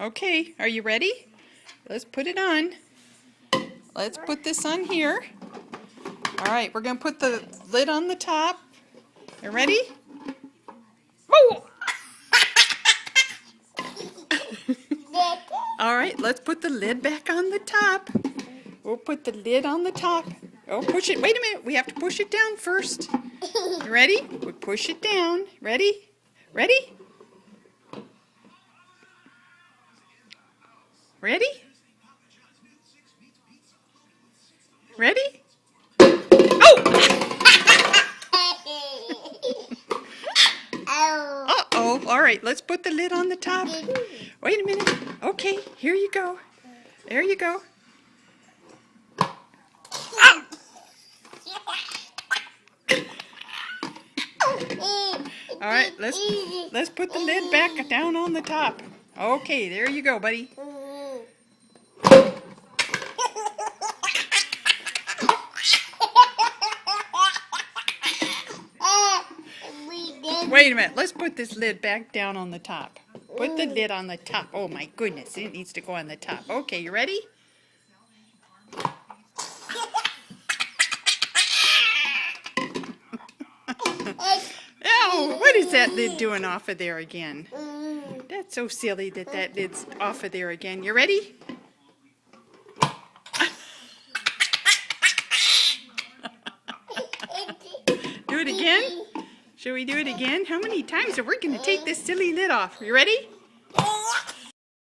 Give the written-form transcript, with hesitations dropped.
Okay, are you ready? Let's put it on. Let's put this on here. All right, we're going to put the lid on the top. You ready? Whoa! All right, let's put the lid back on the top. We'll put the lid on the top. Oh, push it. Wait a minute. We have to push it down first. You ready? We push it down. Ready? Ready? Ready? Ready? Oh! Uh-oh. All right, let's put the lid on the top. Wait a minute. Okay, here you go. There you go. Ah! All right, let's put the lid back down on the top. Okay, there you go, buddy. Wait a minute. Let's put this lid back down on the top. Put the lid on the top. Oh my goodness, it needs to go on the top. Okay, you ready? Oh, what is that lid doing off of there again? That's so silly that lid's off of there again. You ready? Do it again? Should we do it again? How many times are we going to take this silly lid off? You ready?